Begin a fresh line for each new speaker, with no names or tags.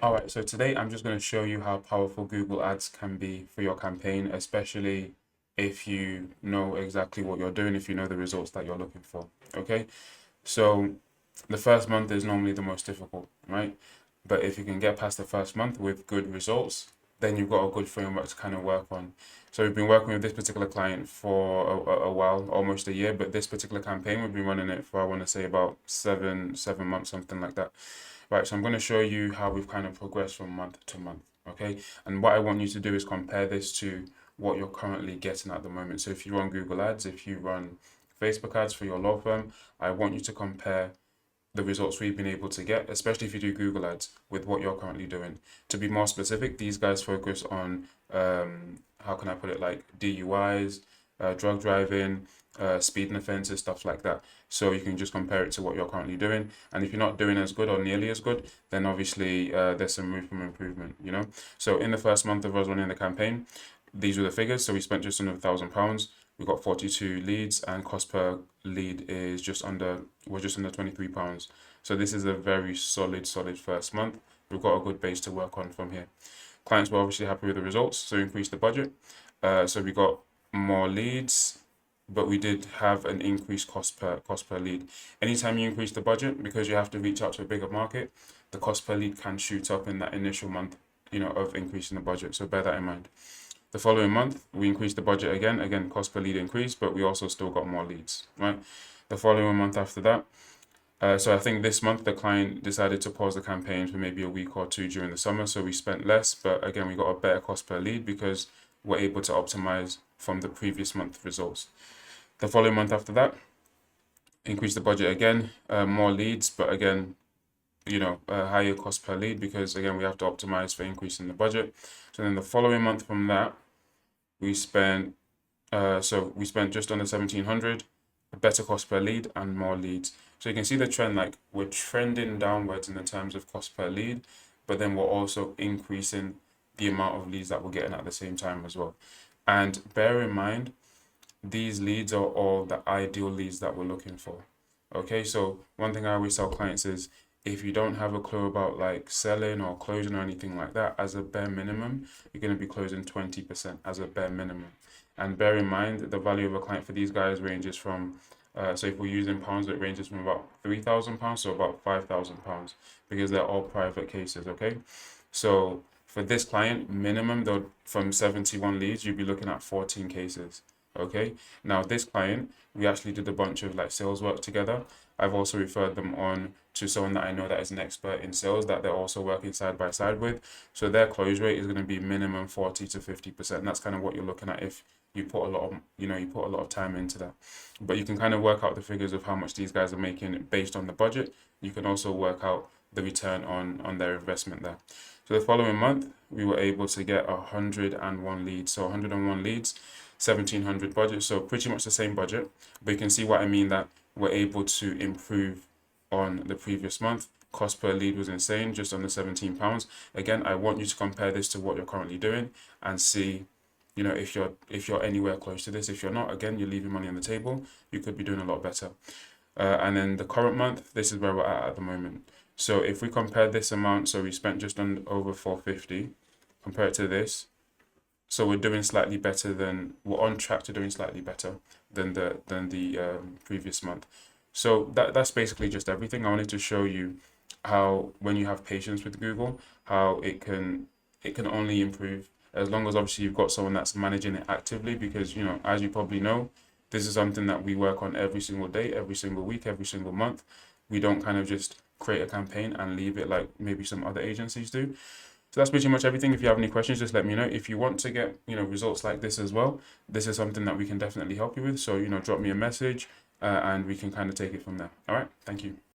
All right, so today I'm just going to show you how powerful Google Ads can be for your campaign, especially if you know exactly what you're doing, if you know the results that you're looking for. Okay, so the first month is normally the most difficult, right? But if you can get past the first month with good results, then you've got a good framework to kind of work on. So we've been working with this particular client for a while, almost a year, but this particular campaign, we've been running it for, I want to say, about seven months, something like that. Right, so I'm going to show you how we've kind of progressed from month to month, okay? And what I want you to do is compare this to what you're currently getting at the moment. So if you run Google Ads, if you run Facebook ads for your law firm, I want you to compare the results we've been able to get, especially if you do Google Ads, with what you're currently doing. To be more specific, these guys focus on, how can I put it, like DUIs, drug driving, speeding offenses, stuff like that. So you can just compare it to what you're currently doing. And if you're not doing as good or nearly as good, then obviously there's some room for improvement, you know? So in the first month of us running the campaign, these were the figures. So we spent just under £1,000. We got 42 leads, and cost per lead is just under £23. So this is a very solid first month. We've got a good base to work on from here. Clients were obviously happy with the results, so we increased the budget. So we got more leads, but we did have an increased cost per lead. Anytime you increase the budget, because you have to reach out to a bigger market, the cost per lead can shoot up in that initial month, of increasing the budget. So bear that in mind. The following month, we increased the budget again. Again, cost per lead increased, but we also still got more leads, right? The following month after that, so I think this month the client decided to pause the campaign for maybe a week or two during the summer. So we spent less, but again, we got a better cost per lead because we're able to optimize from the previous month results. The following month after that, increase the budget again, more leads, but again, a higher cost per lead because again, we have to optimize for increasing the budget. So then the following month from that, we spent we spent just under 1,700, a better cost per lead and more leads. So you can see the trend, like we're trending downwards in the terms of cost per lead, but then we're also increasing the amount of leads that we're getting at the same time as well. And bear in mind, these leads are all the ideal leads that we're looking for. Okay, so one thing I always tell clients is if you don't have a clue about like selling or closing or anything like that, as a bare minimum, you're going to be closing 20% as a bare minimum. And bear in mind, the value of a client for these guys ranges from, so if we're using pounds, it ranges from about £3,000 to about £5,000 because they're all private cases, okay? So for this client, minimum, though, from 71 leads, you'd be looking at 14 cases. Okay, now this client, we actually did a bunch of like sales work together. I've also referred them on to someone that I know that is an expert in sales that they're also working side by side with. So their close rate is going to be minimum 40 to 50%. That's kind of what you're looking at if you put a lot of, you put a lot of time into that. But you can kind of work out the figures of how much these guys are making based on the budget. You can also work out the return on their investment there. So the following month, we were able to get 101 leads. So 101 leads, 1,700 budget. So pretty much the same budget, but you can see what I mean that we're able to improve on the previous month. Cost per lead was insane, just under £17. Again, I want you to compare this to what you're currently doing and see, if you're anywhere close to this. If you're not, again, you're leaving money on the table. You could be doing a lot better. And then the current month, this is where we're at the moment. So if we compare this amount, so we spent just over 450, compare it to this. So we're doing slightly better we're on track to doing slightly better than the previous month. So that's basically just everything. I wanted to show you how when you have patience with Google, how it can only improve as long as obviously you've got someone that's managing it actively, because as you probably know, this is something that we work on every single day, every single week, every single month. We don't kind of just create a campaign and leave it like maybe some other agencies do. So that's pretty much everything. If you have any questions, just let me know. If you want to get, results like this as well, this is something that we can definitely help you with. So, drop me a message and we can kind of take it from there. All right. Thank you.